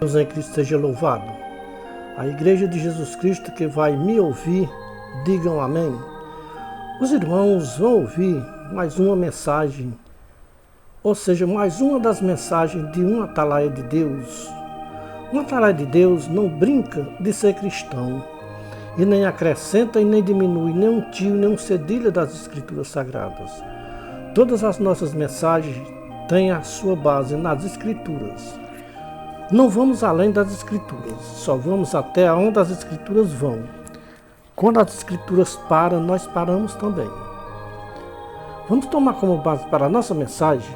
Deus em Cristo seja louvado. A Igreja de Jesus Cristo que vai me ouvir, digam amém. Os irmãos vão ouvir mais uma mensagem, ou seja, mais uma das mensagens de um atalaia de Deus. Um atalaia de Deus não brinca de ser cristão, e nem acrescenta e nem diminui nem um tio, nem um cedilha das Escrituras Sagradas. Todas as nossas mensagens têm a sua base nas Escrituras. Não vamos além das Escrituras, só vamos até onde as Escrituras vão. Quando as Escrituras param, nós paramos também. Vamos tomar como base para a nossa mensagem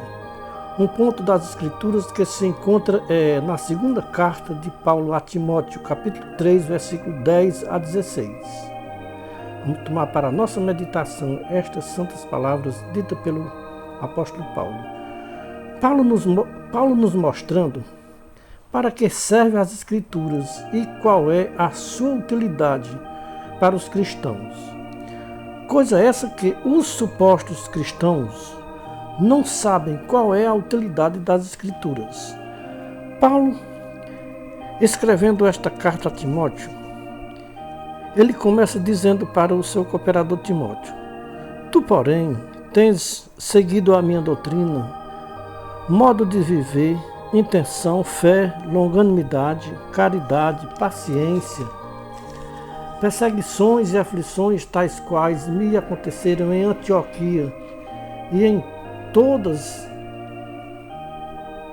um ponto das Escrituras que se encontra na segunda carta de Paulo a Timóteo, capítulo 3, versículo 10 a 16. Vamos tomar para a nossa meditação estas santas palavras ditas pelo apóstolo Paulo. Paulo nos mostrando para que servem as Escrituras e qual é a sua utilidade para os cristãos. Coisa essa que os supostos cristãos não sabem qual é a utilidade das Escrituras. Paulo, escrevendo esta carta a Timóteo, ele começa dizendo para o seu cooperador Timóteo: Tu, porém, tens seguido a minha doutrina, modo de viver, intenção, fé, longanimidade, caridade, paciência, perseguições e aflições tais quais me aconteceram em Antioquia, e em todas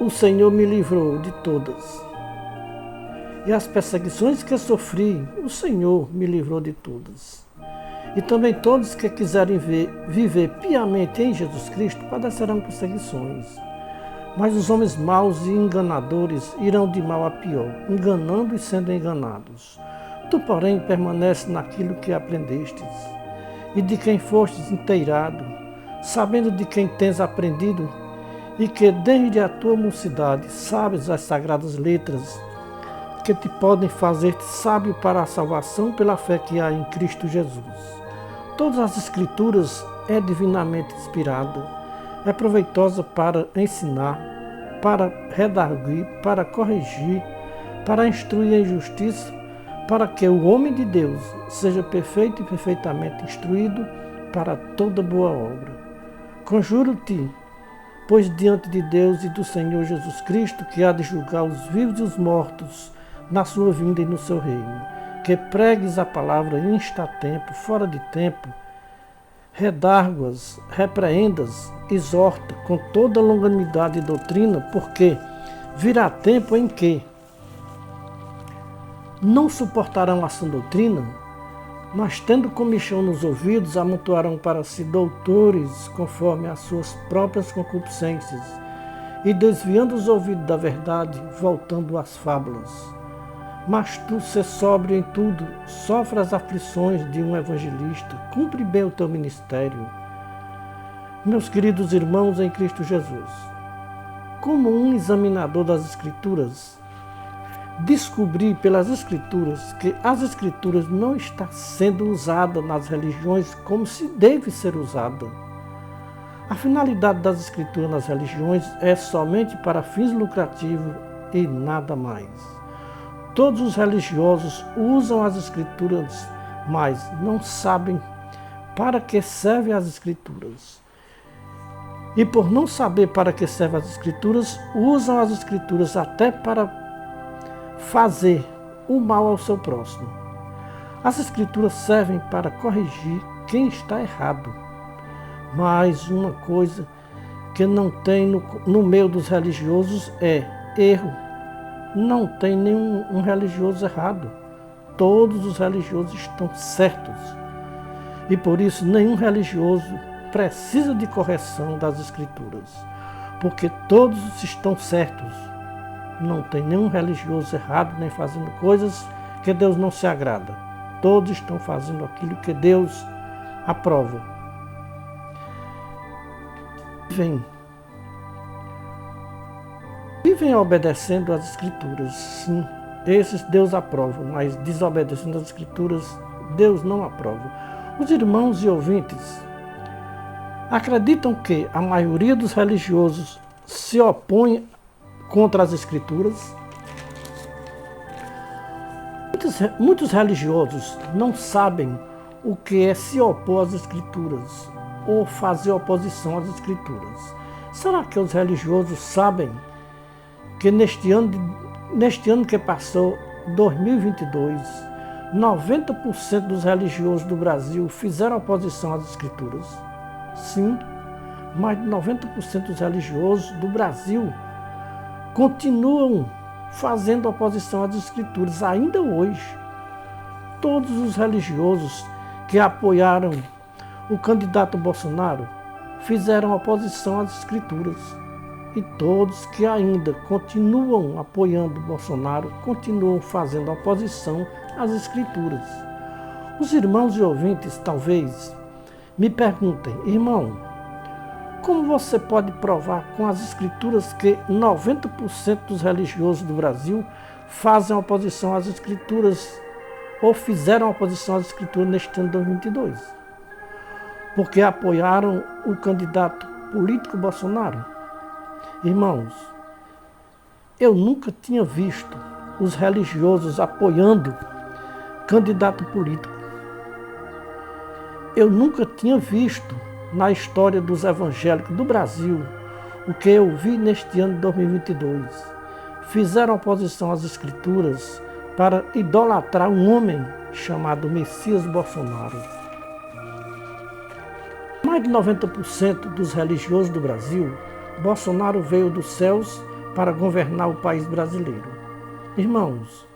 o Senhor me livrou de todas. E as perseguições que sofri, o Senhor me livrou de todas. E também todos que quiserem viver piamente em Jesus Cristo padecerão perseguições. Mas os homens maus e enganadores irão de mal a pior, enganando e sendo enganados. Tu, porém, permanece naquilo que aprendestes, e de quem fostes inteirado, sabendo de quem tens aprendido, e que desde a tua mocidade sabes as sagradas letras, que te podem fazer-te sábio para a salvação pela fé que há em Cristo Jesus. Todas as Escrituras é divinamente inspirada, é proveitosa para ensinar, para redarguir, para corrigir, para instruir em justiça, para que o homem de Deus seja perfeito e perfeitamente instruído para toda boa obra. Conjuro-te, pois diante de Deus e do Senhor Jesus Cristo, que há de julgar os vivos e os mortos na sua vinda e no seu reino, que pregues a palavra insta tempo, fora de tempo, redarguas, repreendas, exorta com toda longanimidade e doutrina, porque virá tempo em que não suportarão a sã doutrina, mas tendo comichão nos ouvidos, amontoarão para si doutores conforme as suas próprias concupiscências, e desviando os ouvidos da verdade, voltando às fábulas. Mas tu, sê sóbrio em tudo, sofre as aflições de um evangelista, cumpre bem o teu ministério. Meus queridos irmãos em Cristo Jesus, como um examinador das Escrituras, descobri pelas Escrituras que as Escrituras não estão sendo usadas nas religiões como se deve ser usada. A finalidade das Escrituras nas religiões é somente para fins lucrativos e nada mais. Todos os religiosos usam as Escrituras, mas não sabem para que servem as Escrituras. E por não saber para que servem as Escrituras, usam as Escrituras até para fazer o mal ao seu próximo. As Escrituras servem para corrigir quem está errado. Mas uma coisa que não tem no meio dos religiosos é erro. Não tem nenhum religioso errado. Todos os religiosos estão certos. E por isso nenhum religioso precisa de correção das Escrituras. Porque todos estão certos. Não tem nenhum religioso errado, nem fazendo coisas que Deus não se agrada. Todos estão fazendo aquilo que Deus aprova. Vivem obedecendo às Escrituras. Sim, esses Deus aprova, mas desobedecendo às Escrituras, Deus não aprova. Os irmãos e ouvintes acreditam que a maioria dos religiosos se opõe contra as Escrituras? Muitos religiosos não sabem o que é se opor às Escrituras ou fazer oposição às Escrituras. Será que os religiosos sabem que neste ano que passou, 2022, 90% dos religiosos do Brasil fizeram oposição às Escrituras? Sim, mais de 90% dos religiosos do Brasil continuam fazendo oposição às Escrituras, ainda hoje. Todos os religiosos que apoiaram o candidato Bolsonaro fizeram oposição às Escrituras. E todos que ainda continuam apoiando Bolsonaro continuam fazendo oposição às Escrituras. Os irmãos e ouvintes talvez me perguntem: irmão, como você pode provar com as Escrituras que 90% dos religiosos do Brasil fazem oposição às Escrituras ou fizeram oposição às Escrituras neste ano de 2022? Porque apoiaram o candidato político Bolsonaro? Irmãos, eu nunca tinha visto os religiosos apoiando candidato político. Eu nunca tinha visto na história dos evangélicos do Brasil o que eu vi neste ano de 2022. Fizeram oposição às Escrituras para idolatrar um homem chamado Messias Bolsonaro. Mais de 90% dos religiosos do Brasil, Bolsonaro veio dos céus para governar o país brasileiro. Irmãos,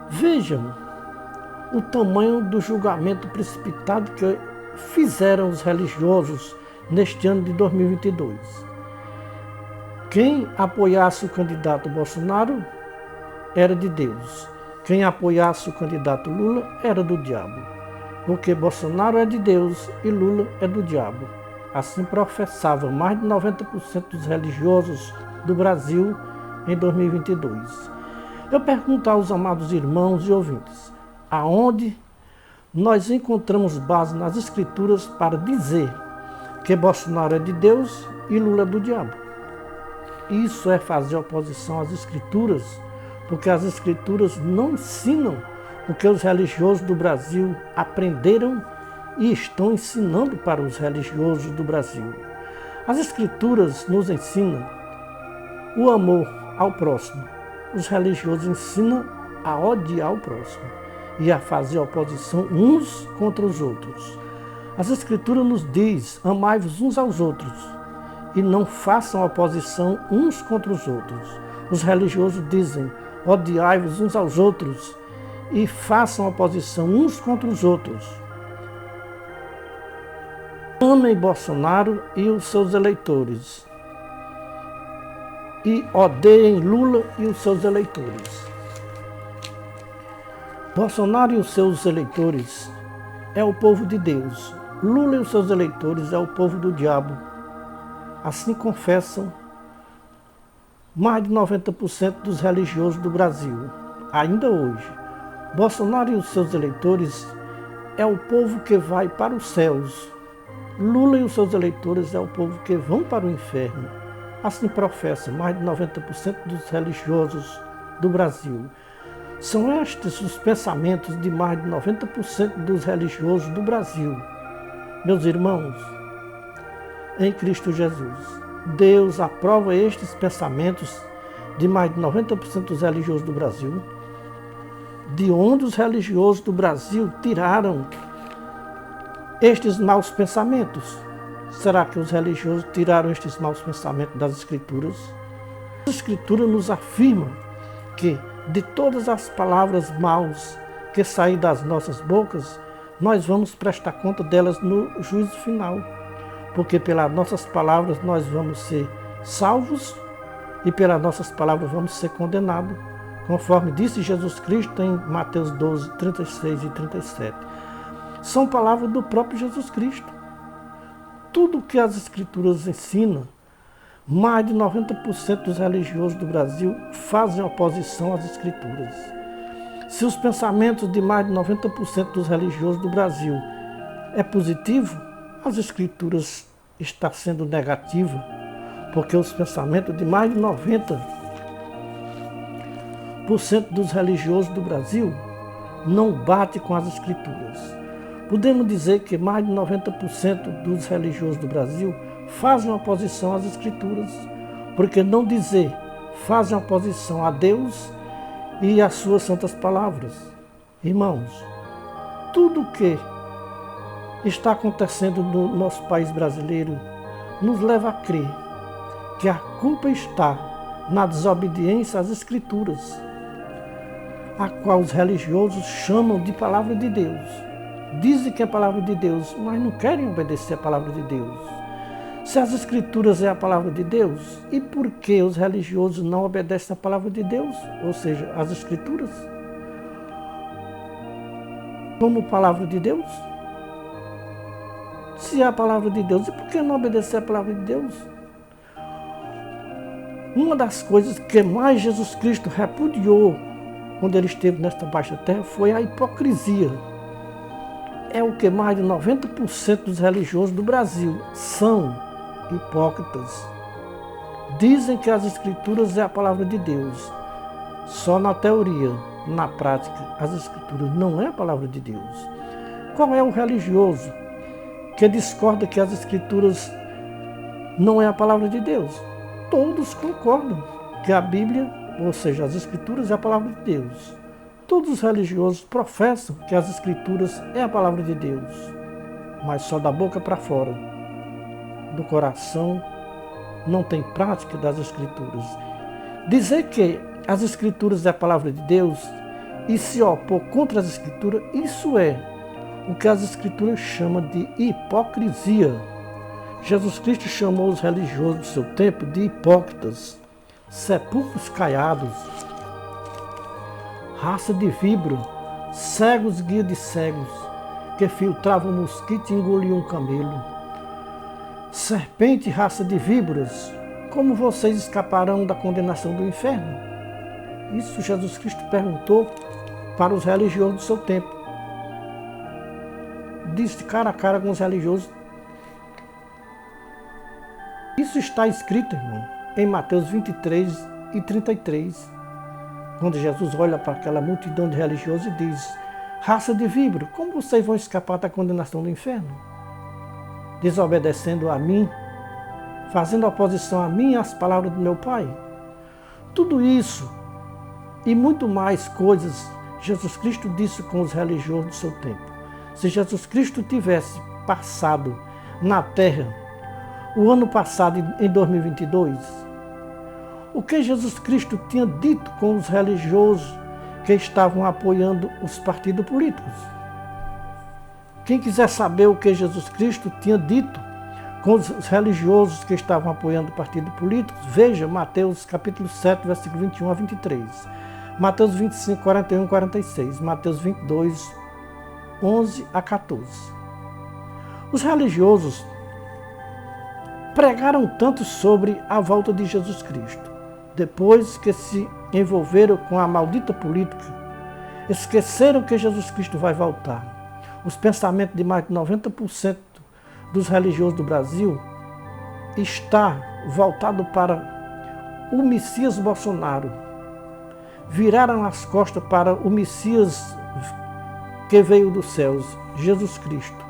vejam o tamanho do julgamento precipitado que fizeram os religiosos neste ano de 2022. Quem apoiasse o candidato Bolsonaro era de Deus. Quem apoiasse o candidato Lula era do diabo. Porque Bolsonaro é de Deus e Lula é do diabo. Assim professavam mais de 90% dos religiosos do Brasil em 2022. Eu pergunto aos amados irmãos e ouvintes, aonde nós encontramos base nas Escrituras para dizer que Bolsonaro é de Deus e Lula é do diabo? Isso é fazer oposição às Escrituras, porque as Escrituras não ensinam o que os religiosos do Brasil aprenderam e estão ensinando para os religiosos do Brasil. As Escrituras nos ensinam o amor ao próximo. Os religiosos ensinam a odiar o próximo e a fazer oposição uns contra os outros. As Escrituras nos diz: amai-vos uns aos outros e não façam oposição uns contra os outros. Os religiosos dizem: odiai-vos uns aos outros e façam oposição uns contra os outros. Amem Bolsonaro e os seus eleitores e odeiem Lula e os seus eleitores. Bolsonaro e os seus eleitores é o povo de Deus. Lula e os seus eleitores é o povo do diabo. Assim confessam mais de 90% dos religiosos do Brasil, ainda hoje. Bolsonaro e os seus eleitores é o povo que vai para os céus. Lula e os seus eleitores é o povo que vão para o inferno. Assim professam mais de 90% dos religiosos do Brasil. São estes os pensamentos de mais de 90% dos religiosos do Brasil. Meus irmãos, em Cristo Jesus, Deus aprova estes pensamentos de mais de 90% dos religiosos do Brasil. De onde os religiosos do Brasil tiraram estes maus pensamentos? Será que os religiosos tiraram estes maus pensamentos das Escrituras? A Escritura nos afirma que de todas as palavras maus que saem das nossas bocas, nós vamos prestar conta delas no juízo final. Porque pelas nossas palavras nós vamos ser salvos e pelas nossas palavras vamos ser condenados, conforme disse Jesus Cristo em Mateus 12, 36 e 37. São palavras do próprio Jesus Cristo. Tudo que as Escrituras ensinam, mais de 90% dos religiosos do Brasil fazem oposição às Escrituras. Se os pensamentos de mais de 90% dos religiosos do Brasil é positivo, as Escrituras está sendo negativa, porque os pensamentos de mais de 90% dos religiosos do Brasil não bate com as Escrituras. Podemos dizer que mais de 90% dos religiosos do Brasil fazem oposição às Escrituras, porque não dizer, fazem oposição a Deus e às suas santas palavras. Irmãos, tudo o que está acontecendo no nosso país brasileiro nos leva a crer que a culpa está na desobediência às Escrituras, a qual os religiosos chamam de palavra de Deus. Dizem que é a palavra de Deus, mas não querem obedecer a palavra de Deus. Se as Escrituras é a palavra de Deus, e por que os religiosos não obedecem a palavra de Deus, ou seja, as Escrituras, como palavra de Deus? Se é a palavra de Deus, e por que não obedecer a palavra de Deus? Uma das coisas que mais Jesus Cristo repudiou quando ele esteve nesta baixa terra foi a hipocrisia. É o que mais de 90% dos religiosos do Brasil são hipócritas. Dizem que as Escrituras é a palavra de Deus. Só na teoria, na prática, as Escrituras não é a palavra de Deus. Qual é o religioso que discorda que as Escrituras não é a palavra de Deus? Todos concordam que a Bíblia, ou seja, as Escrituras, é a palavra de Deus. Todos os religiosos professam que as Escrituras é a palavra de Deus, mas só da boca para fora. Do coração não tem prática das Escrituras. Dizer que as Escrituras é a palavra de Deus e se opor contra as Escrituras, isso é o que as Escrituras chamam de hipocrisia. Jesus Cristo chamou os religiosos do seu tempo de hipócritas, sepulcros caiados, raça de víbora, cegos guia de cegos, que filtravam mosquito e engoliam um camelo. Serpente, raça de víboras, como vocês escaparão da condenação do inferno? Isso Jesus Cristo perguntou para os religiosos do seu tempo. Disse cara a cara com os religiosos. Isso está escrito, irmão, em Mateus 23 e 33, quando Jesus olha para aquela multidão de religiosos e diz: raça de víbora, como vocês vão escapar da condenação do inferno? Desobedecendo a mim, fazendo oposição a mim e às palavras do meu Pai? Tudo isso e muito mais coisas Jesus Cristo disse com os religiosos do seu tempo. Se Jesus Cristo tivesse passado na terra o ano passado, em 2022, o que Jesus Cristo tinha dito com os religiosos que estavam apoiando os partidos políticos? Quem quiser saber o que Jesus Cristo tinha dito com os religiosos que estavam apoiando partidos políticos, veja Mateus capítulo 7, versículo 21 a 23, Mateus 25, 41 e 46, Mateus 22, 11 a 14. Os religiosos pregaram tanto sobre a volta de Jesus Cristo, depois que se envolveram com a maldita política, esqueceram que Jesus Cristo vai voltar. Os pensamentos de mais de 90% dos religiosos do Brasil está voltado para o Messias Bolsonaro. Viraram as costas para o Messias que veio dos céus, Jesus Cristo.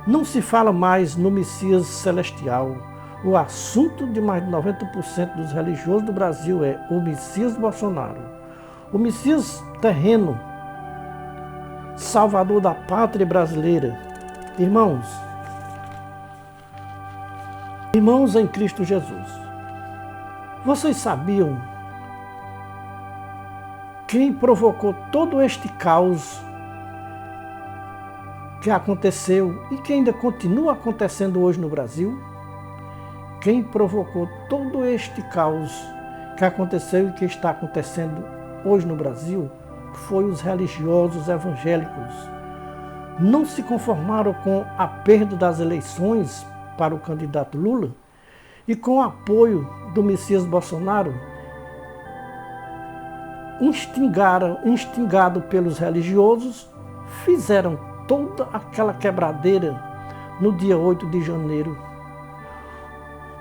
Não se fala mais no Messias celestial. O assunto de mais de 90% dos religiosos do Brasil é o Messias Bolsonaro. O Messias terreno, salvador da pátria brasileira. Irmãos em Cristo Jesus, vocês sabiam quem provocou todo este caos que aconteceu e que ainda continua acontecendo hoje no Brasil? Quem provocou todo este caos que aconteceu e que está acontecendo hoje no Brasil foi os religiosos evangélicos. Não se conformaram com a perda das eleições para o candidato Lula e com o apoio do Messias Bolsonaro, instigado pelos religiosos, fizeram toda aquela quebradeira no dia 8 de janeiro.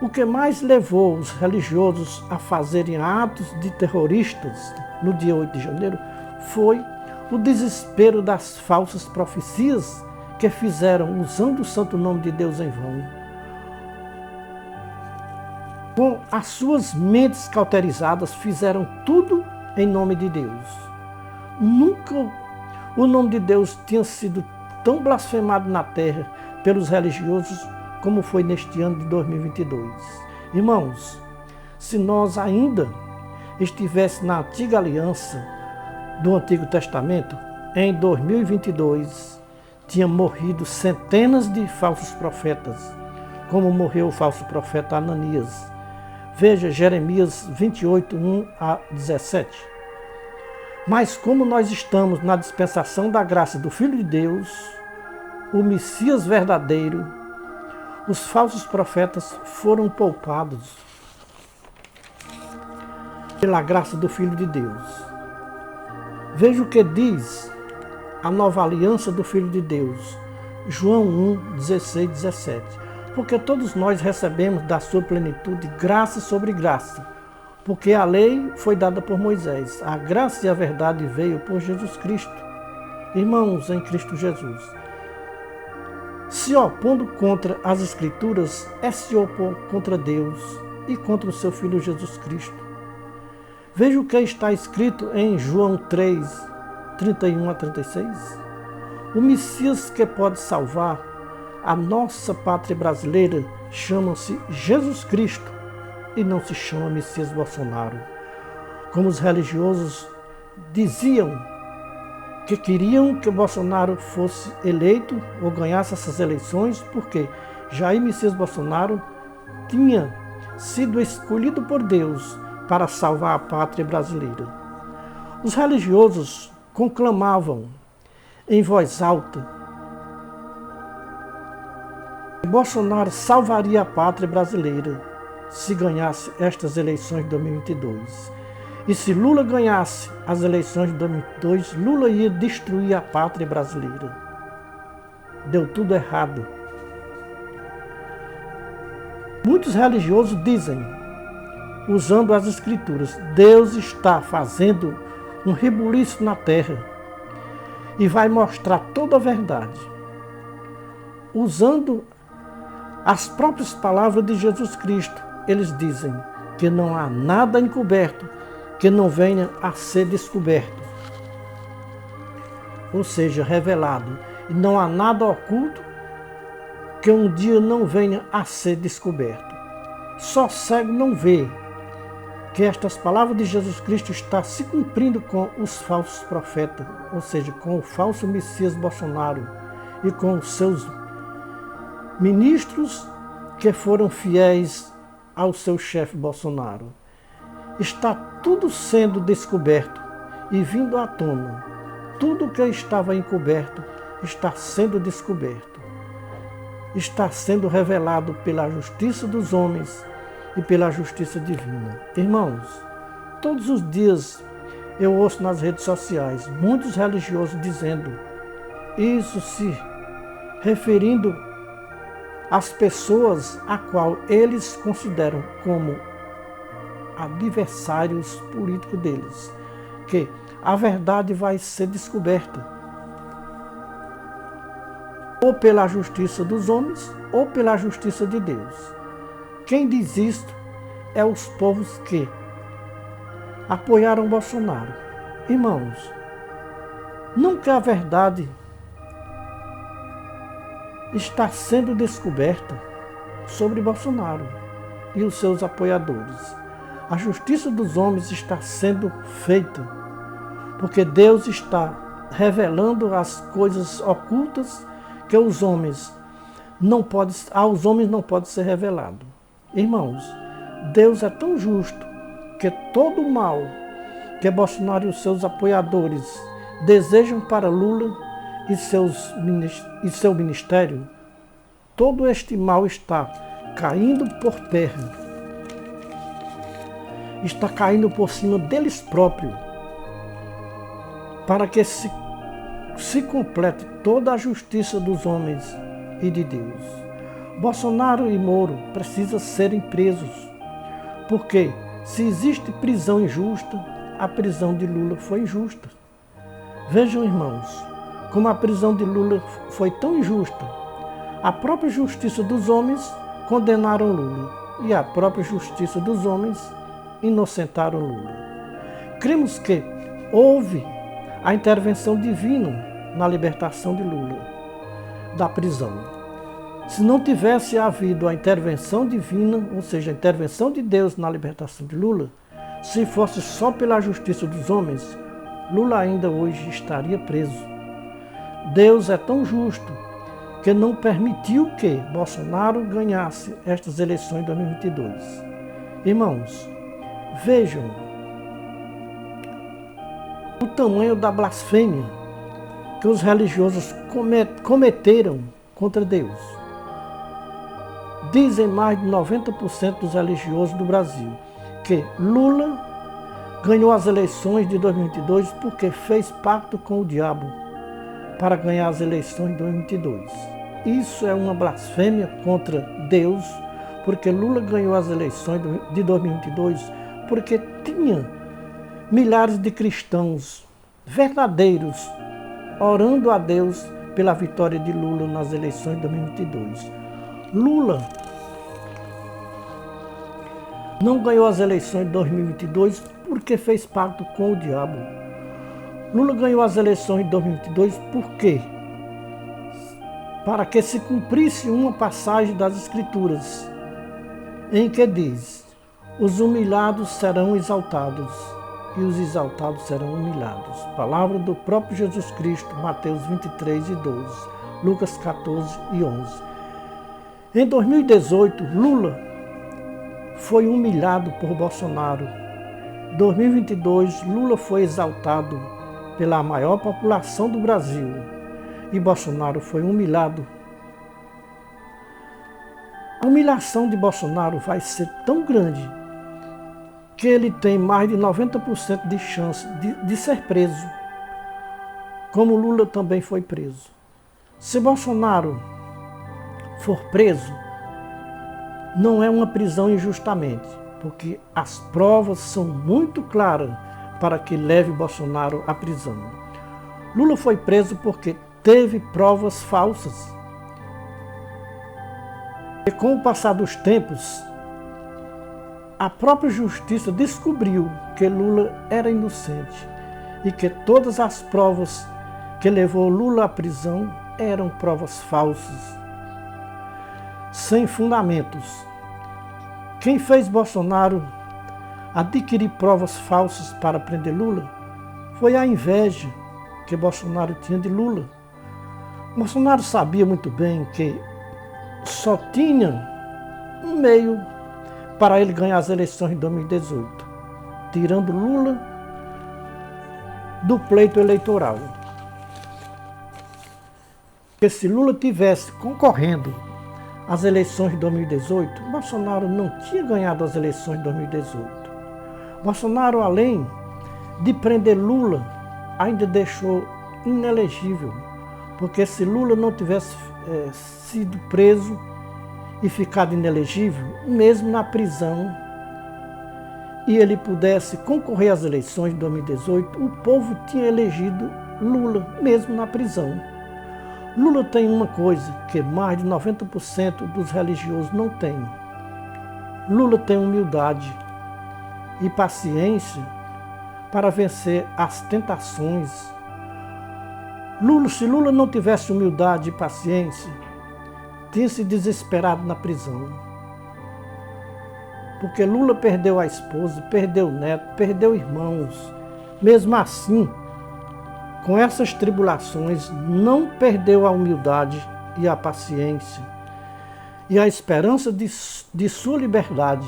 O que mais levou os religiosos a fazerem atos de terroristas no dia 8 de janeiro foi o desespero das falsas profecias que fizeram usando o santo nome de Deus em vão. Com as suas mentes cauterizadas, fizeram tudo em nome de Deus. Nunca o nome de Deus tinha sido tão blasfemado na terra pelos religiosos como foi neste ano de 2022. Irmãos, se nós ainda estivéssemos na antiga aliança do Antigo Testamento, em 2022 tinham morrido centenas de falsos profetas, como morreu o falso profeta Ananias. Veja Jeremias 28, 1 a 17. Mas como nós estamos na dispensação da graça do Filho de Deus, o Messias verdadeiro, os falsos profetas foram poupados pela graça do Filho de Deus. Veja o que diz a nova aliança do Filho de Deus, João 1, 16, 17. Porque todos nós recebemos da sua plenitude graça sobre graça, porque a lei foi dada por Moisés, a graça e a verdade veio por Jesus Cristo. Irmãos em Cristo Jesus, se opondo contra as Escrituras é se opor contra Deus e contra o seu Filho Jesus Cristo. Veja o que está escrito em João 3, 31 a 36. O Messias que pode salvar a nossa pátria brasileira chama-se Jesus Cristo e não se chama Messias Bolsonaro. Como os religiosos diziam que queriam que Bolsonaro fosse eleito ou ganhasse essas eleições, porque Jair Messias Bolsonaro tinha sido escolhido por Deus para salvar a pátria brasileira. Os religiosos conclamavam em voz alta que Bolsonaro salvaria a pátria brasileira se ganhasse estas eleições de 2022. E se Lula ganhasse as eleições de 2022, Lula ia destruir a pátria brasileira. Deu tudo errado. Muitos religiosos dizem, usando as Escrituras, Deus está fazendo um rebuliço na terra e vai mostrar toda a verdade. Usando as próprias palavras de Jesus Cristo, eles dizem que não há nada encoberto que não venha a ser descoberto, ou seja, revelado. E não há nada oculto que um dia não venha a ser descoberto. Só cego não vê que estas palavras de Jesus Cristo estão se cumprindo com os falsos profetas, ou seja, com o falso Messias Bolsonaro e com os seus ministros que foram fiéis ao seu chefe Bolsonaro. Está tudo sendo descoberto e vindo à tona. Tudo que estava encoberto está sendo descoberto. Está sendo revelado pela justiça dos homens e pela justiça divina. Irmãos, todos os dias eu ouço nas redes sociais muitos religiosos dizendo isso, se referindo às pessoas a qual eles consideram como adversários políticos deles, que a verdade vai ser descoberta ou pela justiça dos homens ou pela justiça de Deus. Quem diz isto é os povos que apoiaram Bolsonaro. Irmãos, nunca a verdade está sendo descoberta sobre Bolsonaro e os seus apoiadores. A justiça dos homens está sendo feita, porque Deus está revelando as coisas ocultas que aos homens não pode ser revelado. Irmãos, Deus é tão justo que todo o mal que Bolsonaro e os seus apoiadores desejam para Lula e seu ministério, todo este mal está caindo por terra, está caindo por cima deles próprios, para que se complete toda a justiça dos homens e de Deus. Bolsonaro e Moro precisam serem presos, porque se existe prisão injusta, a prisão de Lula foi injusta. Vejam, irmãos, como a prisão de Lula foi tão injusta. A própria justiça dos homens condenaram Lula e a própria justiça dos homens inocentaram Lula. Cremos que houve a intervenção divina na libertação de Lula da prisão. Se não tivesse havido a intervenção divina, ou seja, a intervenção de Deus na libertação de Lula, se fosse só pela justiça dos homens, Lula ainda hoje estaria preso. Deus é tão justo que não permitiu que Bolsonaro ganhasse estas eleições de 2022. Irmãos, vejam o tamanho da blasfêmia que os religiosos cometeram contra Deus. Dizem mais de 90% dos religiosos do Brasil que Lula ganhou as eleições de 2022 porque fez pacto com o diabo para ganhar as eleições de 2022. Isso é uma blasfêmia contra Deus, porque Lula ganhou as eleições de 2022 porque tinha milhares de cristãos verdadeiros orando a Deus pela vitória de Lula nas eleições de 2022. Lula não ganhou as eleições de 2022 porque fez pacto com o diabo. Lula ganhou as eleições de 2022 porque para que se cumprisse uma passagem das Escrituras em que diz: os humilhados serão exaltados e os exaltados serão humilhados. Palavra do próprio Jesus Cristo, Mateus 23 e 12, Lucas 14 e 11. Em 2018, Lula foi humilhado por Bolsonaro. Em 2022, Lula foi exaltado pela maior população do Brasil e Bolsonaro foi humilhado. A humilhação de Bolsonaro vai ser tão grande que ele tem mais de 90% de chance de ser preso, como Lula também foi preso. Se Bolsonaro for preso, não é uma prisão injustamente, porque as provas são muito claras para que leve Bolsonaro à prisão. Lula foi preso porque teve provas falsas. E com o passar dos tempos, a própria justiça descobriu que Lula era inocente e que todas as provas que levou Lula à prisão eram provas falsas, sem fundamentos. Quem fez Bolsonaro adquirir provas falsas para prender Lula foi a inveja que Bolsonaro tinha de Lula. Bolsonaro sabia muito bem que só tinha um meio para ele ganhar as eleições de 2018, tirando Lula do pleito eleitoral. Porque se Lula tivesse concorrendo às eleições de 2018, Bolsonaro não tinha ganhado as eleições de 2018. Bolsonaro, além de prender Lula, ainda deixou inelegível, porque se Lula não tivesse sido preso e ficado inelegível, mesmo na prisão, e ele pudesse concorrer às eleições de 2018, o povo tinha elegido Lula, mesmo na prisão. Lula tem uma coisa que mais de 90% dos religiosos não têm. Lula tem humildade e paciência para vencer as tentações. Se Lula não tivesse humildade e paciência, tinha se desesperado na prisão. Porque Lula perdeu a esposa, perdeu o neto, perdeu irmãos. Mesmo assim, com essas tribulações, não perdeu a humildade e a paciência e a esperança de sua liberdade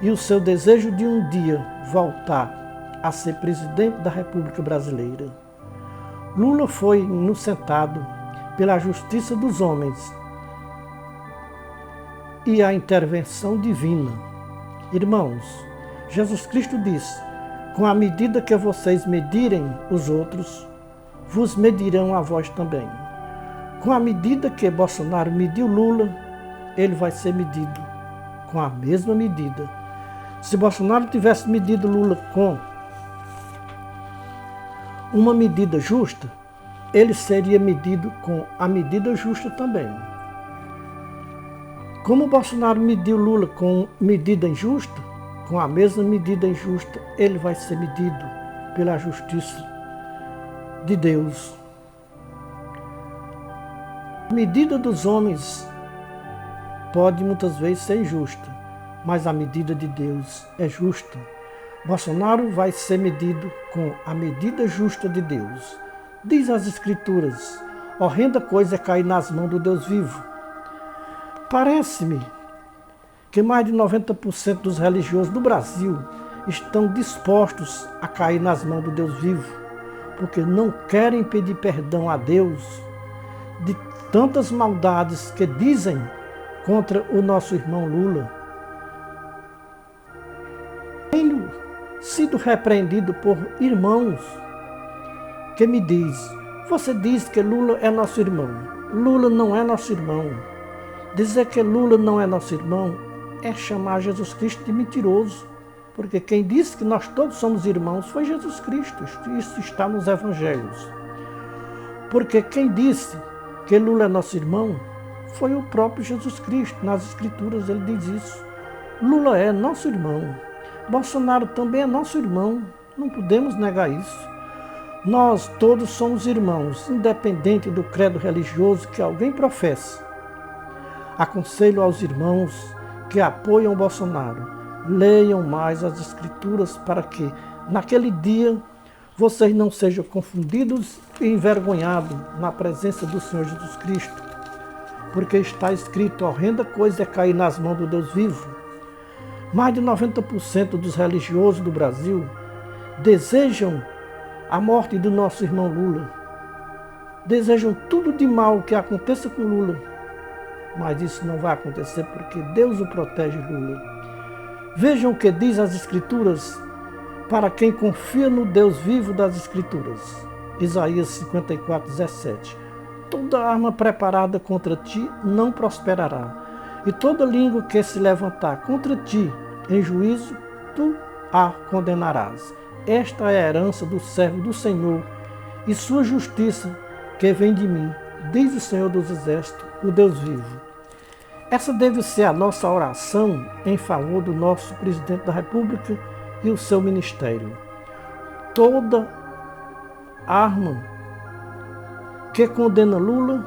e o seu desejo de um dia voltar a ser presidente da República Brasileira. Lula foi inocentado pela justiça dos homens e a intervenção divina. Irmãos, Jesus Cristo disse: com a medida que vocês medirem os outros, vos medirão a vós também. Com a medida que Bolsonaro mediu Lula, ele vai ser medido com a mesma medida. Se Bolsonaro tivesse medido Lula com uma medida justa, ele seria medido com a medida justa também. Como Bolsonaro mediu Lula com medida injusta, com a mesma medida injusta, ele vai ser medido pela justiça de Deus. A medida dos homens pode muitas vezes ser injusta, mas a medida de Deus é justa. Bolsonaro vai ser medido com a medida justa de Deus. Diz as Escrituras, horrenda coisa é cair nas mãos do Deus vivo. Parece-me que mais de 90% dos religiosos do Brasil estão dispostos a cair nas mãos do Deus vivo, porque não querem pedir perdão a Deus de tantas maldades que dizem contra o nosso irmão Lula. Tenho sido repreendido por irmãos que me diz: você diz que Lula é nosso irmão. Lula não é nosso irmão. Dizer que Lula não é nosso irmão é chamar Jesus Cristo de mentiroso, porque quem disse que nós todos somos irmãos foi Jesus Cristo. Isso está nos evangelhos. Porque quem disse que Lula é nosso irmão foi o próprio Jesus Cristo. Nas Escrituras ele diz isso. Lula é nosso irmão. Bolsonaro também é nosso irmão. Não podemos negar isso. Nós todos somos irmãos, independente do credo religioso que alguém professe. Aconselho aos irmãos que apoiam Bolsonaro, leiam mais as Escrituras para que, naquele dia, vocês não sejam confundidos e envergonhados na presença do Senhor Jesus Cristo, porque está escrito: horrenda coisa é cair nas mãos do Deus vivo. Mais de 90% dos religiosos do Brasil desejam a morte do nosso irmão Lula. Desejam tudo de mal que aconteça com Lula, mas isso não vai acontecer porque Deus o protege, Lula. Vejam o que diz as Escrituras para quem confia no Deus vivo das Escrituras. Isaías 54:17. Toda arma preparada contra ti não prosperará, e toda língua que se levantar contra ti em juízo, tu a condenarás. Esta é a herança do servo do Senhor e sua justiça que vem de mim, diz o Senhor dos Exércitos, o Deus vivo. Essa deve ser a nossa oração em favor do nosso presidente da República e o seu ministério. Toda arma que condena Lula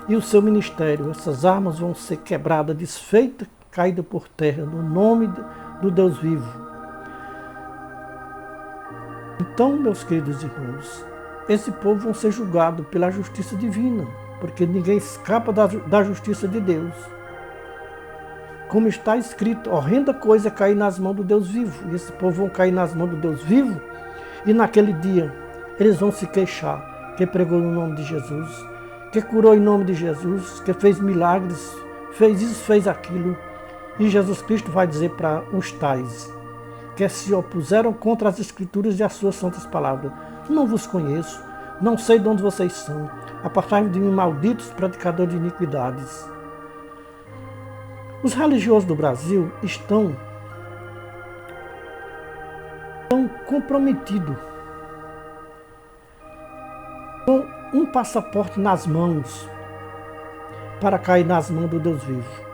e o seu ministério, essas armas vão ser quebradas, desfeitas, caídas por terra, no nome do Deus vivo. Então, meus queridos irmãos, esse povo vão ser julgados pela justiça divina, porque ninguém escapa da justiça de Deus. Como está escrito, horrenda coisa é cair nas mãos do Deus vivo. E esse povo vão cair nas mãos do Deus vivo, e naquele dia eles vão se queixar que pregou no nome de Jesus, que curou em nome de Jesus, que fez milagres, fez isso, fez aquilo. E Jesus Cristo vai dizer para os tais que se opuseram contra as Escrituras e as suas santas palavras: não vos conheço, não sei de onde vocês são, apartai-vos de mim, malditos praticadores de iniquidades. Os religiosos do Brasil estão comprometidos com um passaporte nas mãos para cair nas mãos do Deus vivo.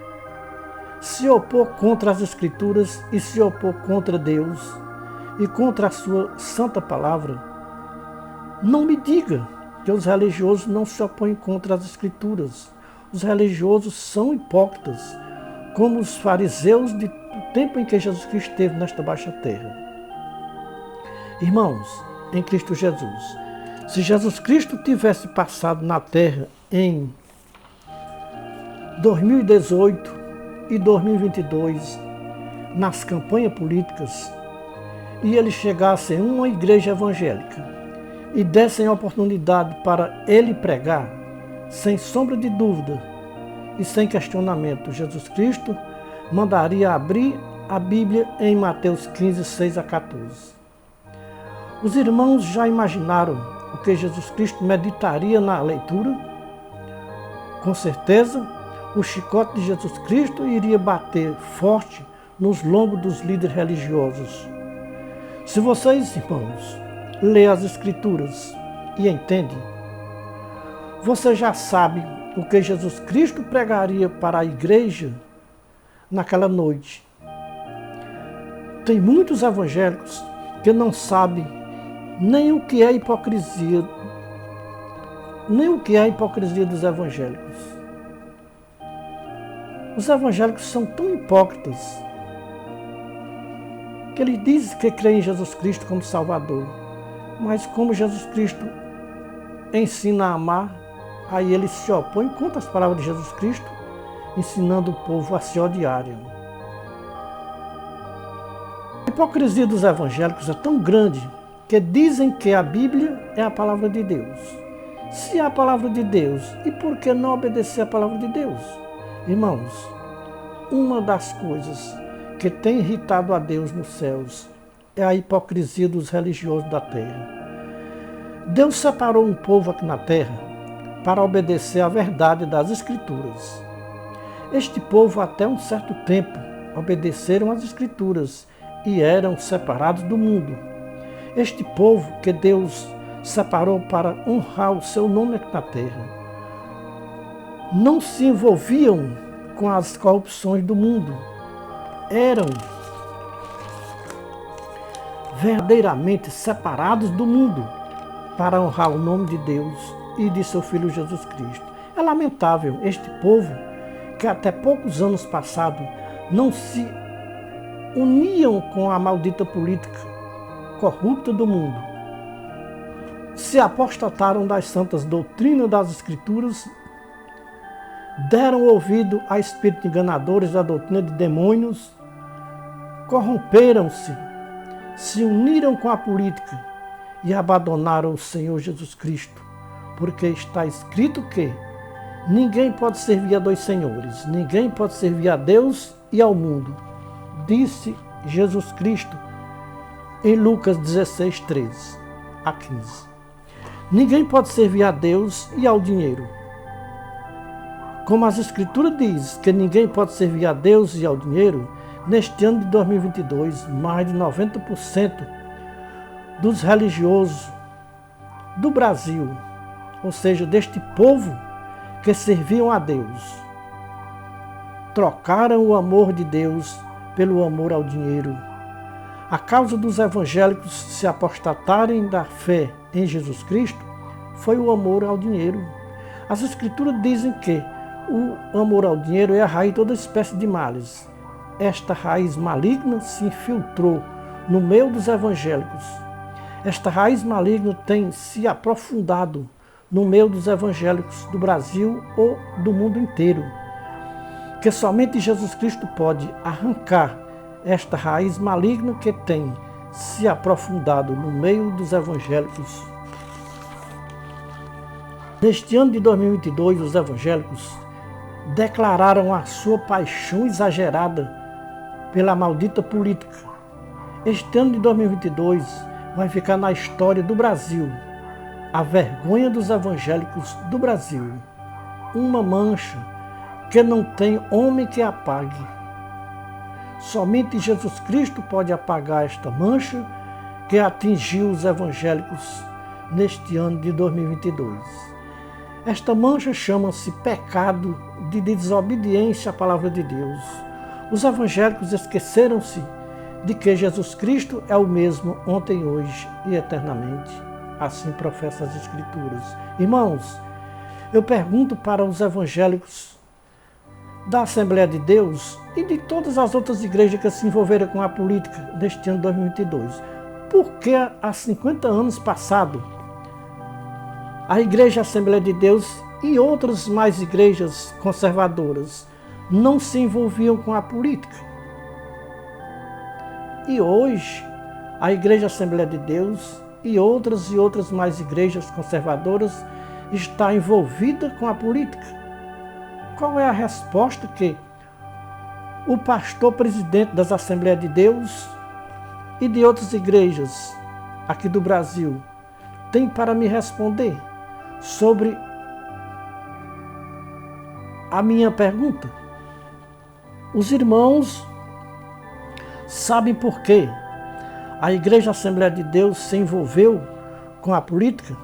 Se opor contra as Escrituras e se opor contra Deus e contra a sua santa palavra, não me diga que os religiosos não se opõem contra as Escrituras. Os religiosos são hipócritas, como os fariseus do tempo em que Jesus Cristo esteve nesta baixa terra. Irmãos, em Cristo Jesus, se Jesus Cristo tivesse passado na terra em 2018 e 2022, nas campanhas políticas, e ele chegasse em uma igreja evangélica e dessem a oportunidade para ele pregar, sem sombra de dúvida e sem questionamento, Jesus Cristo mandaria abrir a Bíblia em Mateus 15, 6 a 14. Os irmãos já imaginaram o que Jesus Cristo meditaria na leitura? Com certeza, o chicote de Jesus Cristo iria bater forte nos lombos dos líderes religiosos. Se vocês, irmãos, lêem as Escrituras e entendem, você já sabe o que Jesus Cristo pregaria para a igreja naquela noite. Tem muitos evangélicos que não sabem nem o que é hipocrisia, dos evangélicos. Os evangélicos são tão hipócritas que eles dizem que creem em Jesus Cristo como Salvador, mas como Jesus Cristo ensina a amar, aí eles se opõem contra as palavras de Jesus Cristo, ensinando o povo a se odiarem. A hipocrisia dos evangélicos é tão grande que dizem que a Bíblia é a palavra de Deus. Se é a palavra de Deus, e por que não obedecer a palavra de Deus? Irmãos, uma das coisas que tem irritado a Deus nos céus é a hipocrisia dos religiosos da terra. Deus separou um povo aqui na terra para obedecer à verdade das Escrituras. Este povo, até um certo tempo, obedeceram às Escrituras e eram separados do mundo. Este povo que Deus separou para honrar o seu nome aqui na terra, não se envolviam com as corrupções do mundo. Eram verdadeiramente separados do mundo para honrar o nome de Deus e de seu Filho Jesus Cristo. É lamentável este povo que até poucos anos passados não se uniam com a maldita política corrupta do mundo. Se apostataram das santas doutrinas das Escrituras, deram ouvido a espíritos enganadores da doutrina de demônios, corromperam-se, se uniram com a política e abandonaram o Senhor Jesus Cristo, porque está escrito que ninguém pode servir a dois senhores, ninguém pode servir a Deus e ao mundo, disse Jesus Cristo em Lucas 16, 13 a 15. Ninguém pode servir a Deus e ao dinheiro. Como as Escrituras diz que ninguém pode servir a Deus e ao dinheiro, neste ano de 2022, mais de 90% dos religiosos do Brasil, ou seja, deste povo que serviam a Deus, trocaram o amor de Deus pelo amor ao dinheiro. A causa dos evangélicos se apostatarem da fé em Jesus Cristo foi o amor ao dinheiro. As Escrituras dizem que o amor ao dinheiro é a raiz de toda espécie de males. Esta raiz maligna se infiltrou no meio dos evangélicos. Esta raiz maligna tem se aprofundado no meio dos evangélicos do Brasil ou do mundo inteiro. Que somente Jesus Cristo pode arrancar esta raiz maligna que tem se aprofundado no meio dos evangélicos. Neste ano de 2022, os evangélicos declararam a sua paixão exagerada pela maldita política. Este ano de 2022 vai ficar na história do Brasil a vergonha dos evangélicos do Brasil. Uma mancha que não tem homem que apague. Somente Jesus Cristo pode apagar esta mancha que atingiu os evangélicos neste ano de 2022. Esta mancha chama-se pecado de desobediência à palavra de Deus. Os evangélicos esqueceram-se de que Jesus Cristo é o mesmo ontem, hoje e eternamente. Assim professam as Escrituras. Irmãos, eu pergunto para os evangélicos da Assembleia de Deus e de todas as outras igrejas que se envolveram com a política deste ano de 2022. Por que há 50 anos passados a Igreja Assembleia de Deus e outras mais igrejas conservadoras não se envolviam com a política? E hoje a Igreja Assembleia de Deus e outras mais igrejas conservadoras está envolvida com a política. Qual é a resposta que o pastor presidente das Assembleias de Deus e de outras igrejas aqui do Brasil tem para me responder sobre a minha pergunta? Os irmãos sabem por quê a Igreja Assembleia de Deus se envolveu com a política?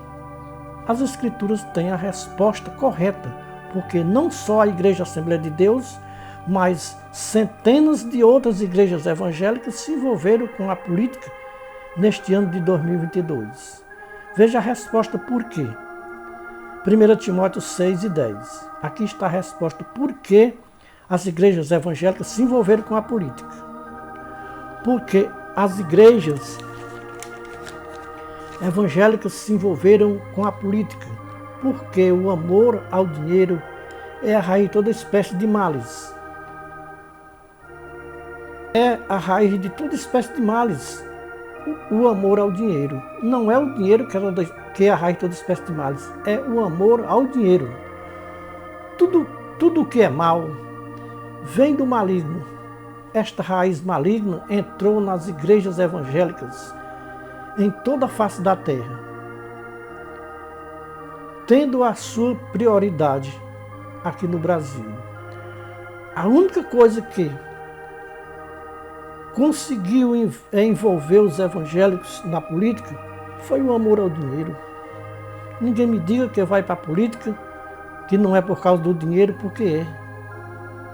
As Escrituras têm a resposta correta, porque não só a Igreja Assembleia de Deus, mas centenas de outras igrejas evangélicas se envolveram com a política neste ano de 2022. Veja a resposta por quê. 1 Timóteo 6:10. Aqui está a resposta por que as igrejas evangélicas se envolveram com a política. Porque as igrejas evangélicas se envolveram com a política, porque o amor ao dinheiro é a raiz de toda espécie de males. É a raiz de toda espécie de males. O amor ao dinheiro. Não é o dinheiro que é a raiz de toda espécie de males. É o amor ao dinheiro. Tudo que é mal vem do maligno. Esta raiz maligna entrou nas igrejas evangélicas em toda a face da terra, tendo a sua prioridade aqui no Brasil. A única coisa que conseguiu envolver os evangélicos na política foi o amor ao dinheiro. Ninguém me diga que vai para a política que não é por causa do dinheiro, porque é.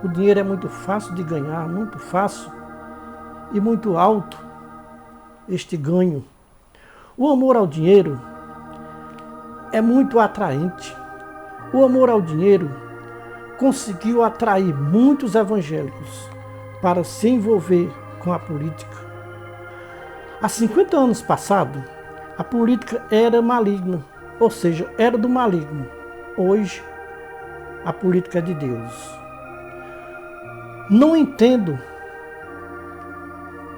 O dinheiro é muito fácil de ganhar, muito fácil e muito alto este ganho. O amor ao dinheiro é muito atraente. O amor ao dinheiro conseguiu atrair muitos evangélicos para se envolver com a política. Há 50 anos passados, a política era maligna, ou seja, era do maligno. Hoje, a política é de Deus. Não entendo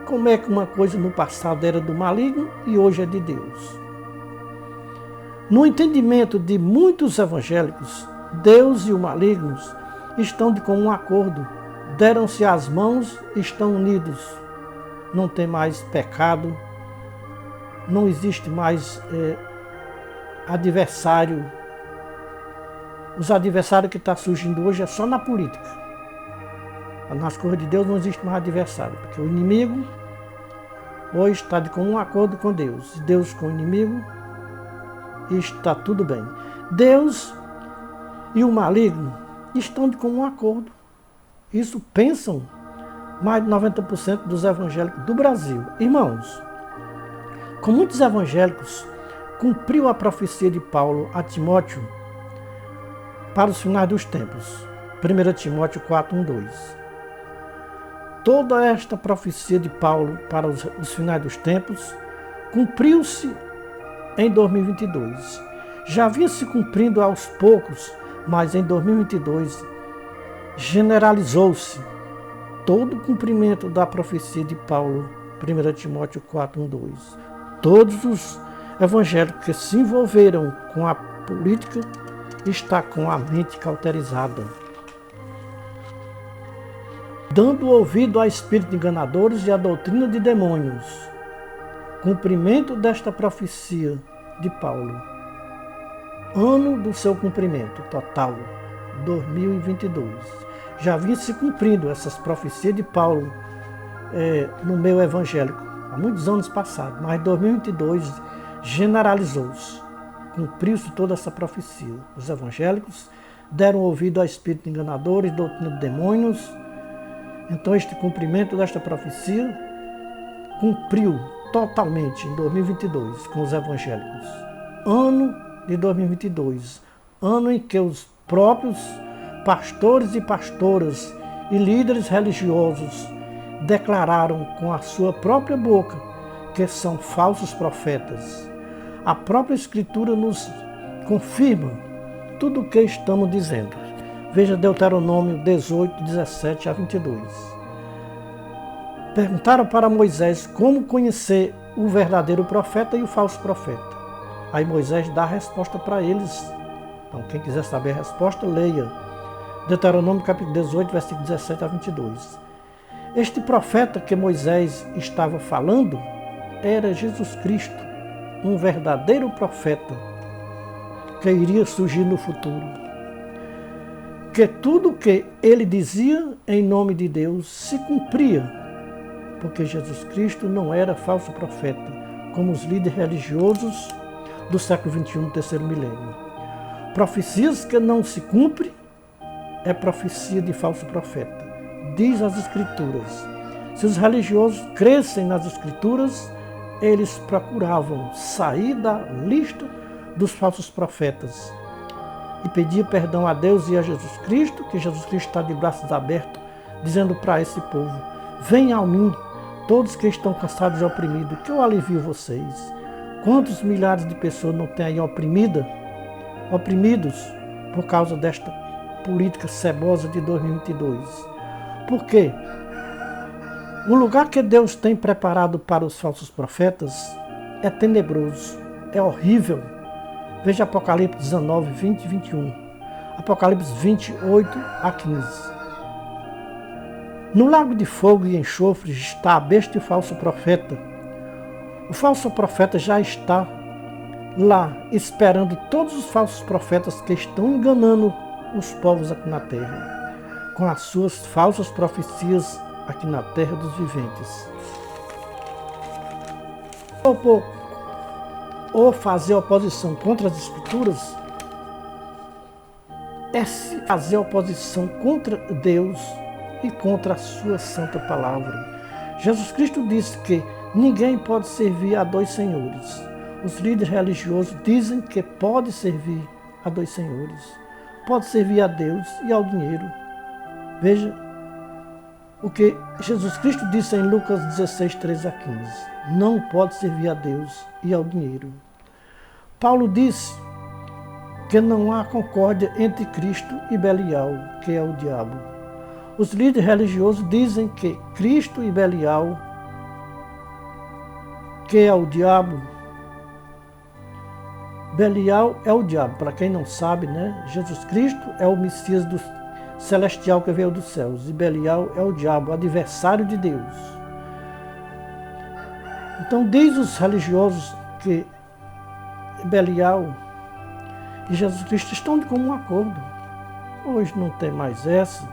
como é que uma coisa no passado era do maligno e hoje é de Deus. No entendimento de muitos evangélicos, Deus e o maligno estão de comum acordo, deram-se as mãos e estão unidos. Não tem mais pecado, não existe mais adversário. Os adversários que estão surgindo hoje é só na política. Nas coisas de Deus não existe mais adversário, porque o inimigo hoje está de comum acordo com Deus. Deus com o inimigo, e está tudo bem. Deus e o maligno estão de comum acordo. Isso pensam mais de 90% dos evangélicos do Brasil. Irmãos, com muitos evangélicos, cumpriu a profecia de Paulo a Timóteo para os finais dos tempos. 1 Timóteo 4:1-2. Toda esta profecia de Paulo para os finais dos tempos cumpriu-se em 2022. Já vinha se cumprindo aos poucos, mas em 2022 generalizou-se todo o cumprimento da profecia de Paulo, 1 Timóteo 4:1-2. Todos os evangélicos que se envolveram com a política estão com a mente cauterizada, dando ouvido a espíritos enganadores e a doutrina de demônios. Cumprimento desta profecia de Paulo. Ano do seu cumprimento total, 2022. Já vinha se cumprindo essas profecias de Paulo no meio evangélico, há muitos anos passados, mas em 2022 generalizou-se. Cumpriu-se toda essa profecia. Os evangélicos deram ouvido a espíritos enganadores, doutrina de demônios. Então este cumprimento desta profecia cumpriu totalmente em 2022 com os evangélicos. Ano de 2022, ano em que os próprios pastores e pastoras e líderes religiosos declararam com a sua própria boca que são falsos profetas. A própria Escritura nos confirma tudo o que estamos dizendo. Veja Deuteronômio 18:17-22. Perguntaram para Moisés como conhecer o verdadeiro profeta e o falso profeta. Aí Moisés dá a resposta para eles. Então, quem quiser saber a resposta, leia. Deuteronômio capítulo 18, versículo 17-22. Este profeta que Moisés estava falando era Jesus Cristo. um verdadeiro profeta que iria surgir no futuro. Que tudo que ele dizia em nome de Deus se cumpria, porque Jesus Cristo não era falso profeta, como os líderes religiosos do século XXI, no terceiro milênio. Profecias que não se cumprem é profecia de falso profeta. Diz as Escrituras. Se os religiosos crescem nas Escrituras, eles procuravam sair da lista dos falsos profetas e pedir perdão a Deus e a Jesus Cristo, que Jesus Cristo está de braços abertos, dizendo para esse povo: venham a mim, todos que estão cansados e oprimidos, que eu alivio vocês. Quantos milhares de pessoas não têm aí oprimidos por causa desta política cebosa de 2022? Por quê? O lugar que Deus tem preparado para os falsos profetas é tenebroso, é horrível. Veja Apocalipse 19, 20 e 21. Apocalipse 28 a 15. No lago de fogo e enxofre está a besta e o falso profeta. O falso profeta já está lá, esperando todos os falsos profetas que estão enganando os povos aqui na terra, com as suas falsas profecias aqui na terra dos viventes. Ou fazer oposição contra as Escrituras é fazer oposição contra Deus e contra a sua santa palavra. Jesus Cristo disse que ninguém pode servir a dois senhores. Os líderes religiosos dizem que pode servir a dois senhores. Pode servir a Deus e ao dinheiro. Veja o que Jesus Cristo disse em Lucas 16, 13 a 15. Não pode servir a Deus e ao dinheiro. Paulo disse que não há concórdia entre Cristo e Belial, que é o diabo. Os líderes religiosos dizem que Cristo e Belial, que é o diabo, Belial é o diabo. Para quem não sabe, né? Jesus Cristo é o Messias celestial que veio dos céus, e Belial é o diabo, o adversário de Deus. Então diz os religiosos que Belial e Jesus Cristo estão de comum acordo. Hoje não tem mais essa.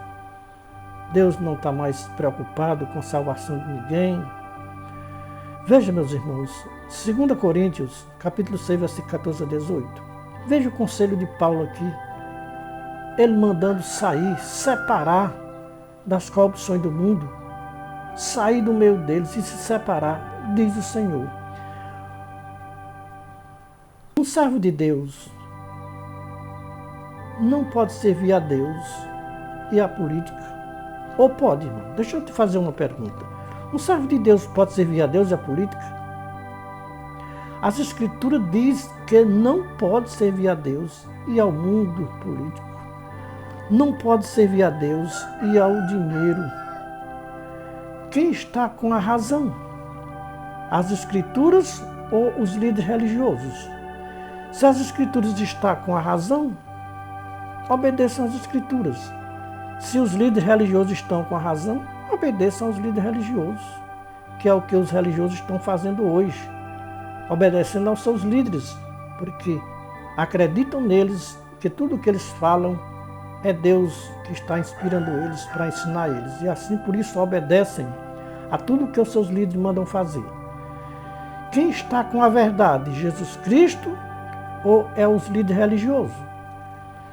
Deus não está mais preocupado com a salvação de ninguém. Veja, meus irmãos, 2 Coríntios, capítulo 6, versículo 14 a 18. Veja o conselho de Paulo aqui. Ele mandando sair, separar das corrupções do mundo, sair do meio deles e se separar, diz o Senhor. Um servo de Deus não pode servir a Deus e a política. Ou pode, irmão? Deixa eu te fazer uma pergunta. Um servo de Deus pode servir a Deus e a política? As Escrituras dizem que não pode servir a Deus e ao mundo político. Não pode servir a Deus e ao dinheiro. Quem está com a razão? As Escrituras ou os líderes religiosos? Se as Escrituras estão com a razão, obedeçam às Escrituras. Se os líderes religiosos estão com a razão, obedeçam aos líderes religiosos, que é o que os religiosos estão fazendo hoje, obedecendo aos seus líderes, porque acreditam neles, que tudo o que eles falam é Deus que está inspirando eles para ensinar eles, e assim por isso obedecem a tudo que os seus líderes mandam fazer. Quem está com a verdade? Jesus Cristo ou é os líderes religiosos?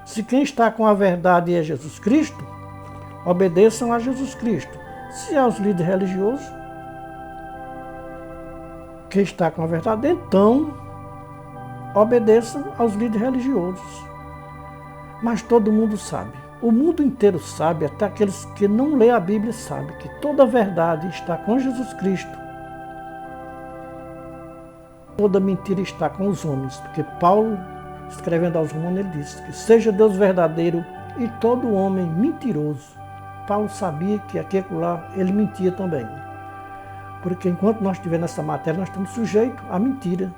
Se quem está com a verdade é Jesus Cristo, obedeçam a Jesus Cristo. Se é os líderes religiosos, quem está com a verdade, então obedeçam aos líderes religiosos. Mas todo mundo sabe, o mundo inteiro sabe, até aqueles que não lêem a Bíblia sabem que toda a verdade está com Jesus Cristo. Toda mentira está com os homens, porque Paulo, escrevendo aos Romanos, ele disse que seja Deus verdadeiro e todo homem mentiroso. Paulo sabia que aqui e lá ele mentia também. Porque enquanto nós estivermos nessa matéria, nós estamos sujeitos à mentira,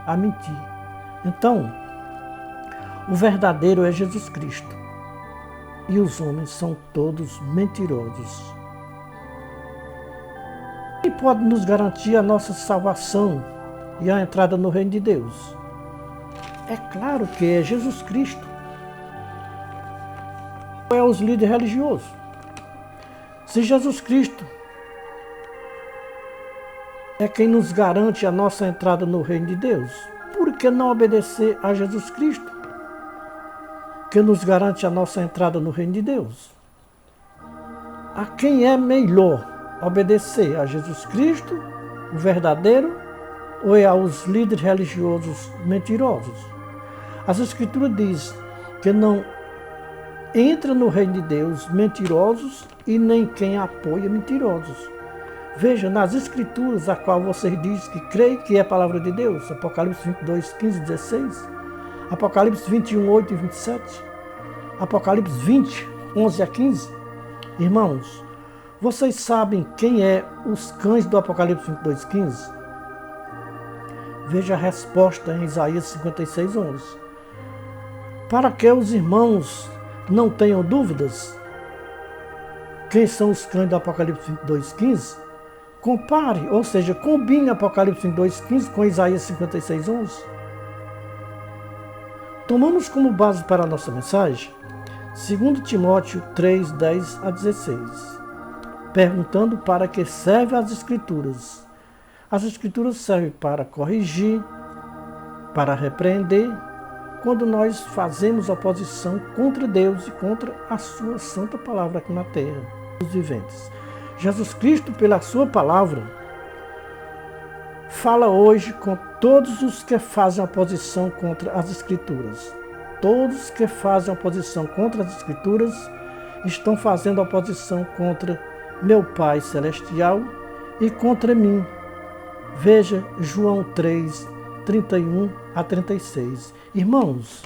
a mentir. Então, o verdadeiro é Jesus Cristo. E os homens são todos mentirosos. Quem pode nos garantir a nossa salvação e a entrada no reino de Deus? É claro que é Jesus Cristo. É os líderes religiosos. Se Jesus Cristo é quem nos garante a nossa entrada no reino de Deus, por que não obedecer a Jesus Cristo, que nos garante a nossa entrada no reino de Deus? A quem é melhor obedecer? A Jesus Cristo, o verdadeiro, ou é aos líderes religiosos mentirosos? As Escrituras dizem que não entra no reino de Deus mentirosos e nem quem apoia mentirosos. Veja, nas Escrituras, a qual vocês dizem que creem que é a palavra de Deus, Apocalipse 22, 15 e 16, Apocalipse 21, 8 e 27, Apocalipse 20, 11 a 15. Irmãos, vocês sabem quem é os cães do Apocalipse 22, 15? Veja a resposta em Isaías 56, 11. Para que os irmãos não tenham dúvidas, quem são os cães do Apocalipse 22, 15? Compare, ou seja, combine Apocalipse 22, 15 com Isaías 56, 11. Tomamos como base para a nossa mensagem 2 Timóteo 3, 10 a 16, perguntando para que servem as Escrituras. As Escrituras servem para corrigir, para repreender, quando nós fazemos oposição contra Deus e contra a sua santa palavra aqui na terra, dos viventes. Jesus Cristo, pela sua palavra, fala hoje com todos os que fazem oposição contra as Escrituras. Todos que fazem oposição contra as Escrituras estão fazendo oposição contra meu Pai Celestial e contra mim. Veja João 3, 31 a 36. Irmãos,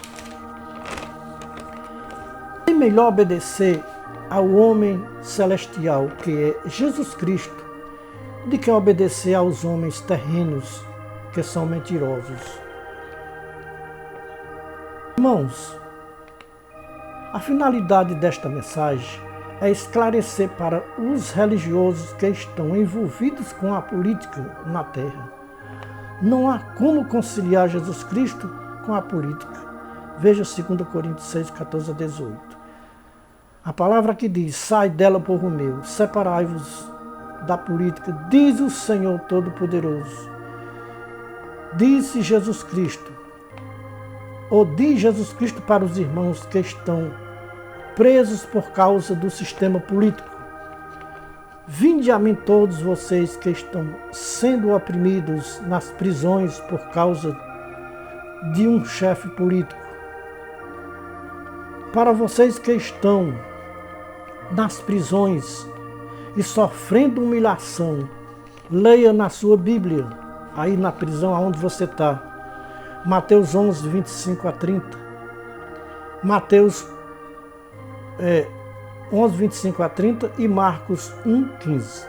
é melhor obedecer ao homem celestial, que é Jesus Cristo, do que obedecer aos homens terrenos, que são mentirosos. Irmãos, a finalidade desta mensagem é esclarecer para os religiosos que estão envolvidos com a política na terra. Não há como conciliar Jesus Cristo com a política. Veja 2 Coríntios 6, 14 a 18. A palavra que diz: sai dela, povo meu, separai-vos da política, diz o Senhor Todo-Poderoso. Disse Jesus Cristo, ou diz Jesus Cristo para os irmãos que estão presos por causa do sistema político: vinde a mim todos vocês que estão sendo oprimidos nas prisões por causa de um chefe político. Para vocês que estão nas prisões e sofrendo humilhação, leia na sua Bíblia, aí na prisão aonde você está, Mateus 11, 25 a 30, Mateus 11, 25 a 30 e Marcos 1, 15,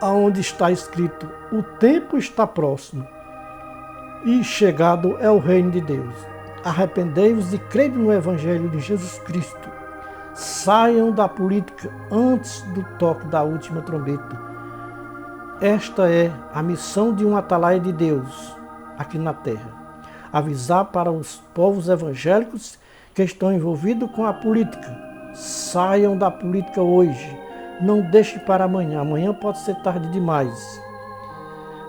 aonde está escrito: o tempo está próximo e chegado é o reino de Deus. Arrependei-vos e crede no Evangelho de Jesus Cristo. Saiam da política antes do toque da última trombeta. Esta é a missão de um atalaia de Deus aqui na terra. Avisar para os povos evangélicos que estão envolvidos com a política: saiam da política hoje. Não deixe para amanhã. Amanhã pode ser tarde demais.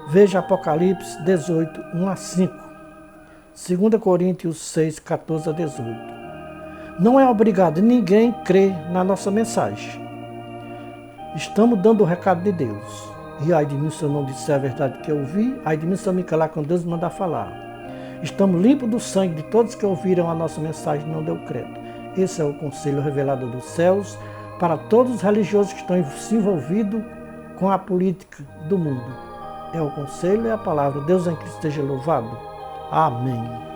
Veja Apocalipse 18, 1 a 5. 2 Coríntios 6, 14 a 18. Não é obrigado ninguém crer na nossa mensagem. Estamos dando o recado de Deus. E ai de mim se eu não disser a verdade que eu ouvi, ai de mim se eu me calar quando Deus mandar falar. Estamos limpos do sangue de todos que ouviram a nossa mensagem e não deu credo. Esse é o conselho revelado dos céus para todos os religiosos que estão se envolvidos com a política do mundo. É o conselho e a palavra. Deus em Cristo esteja louvado. Amém.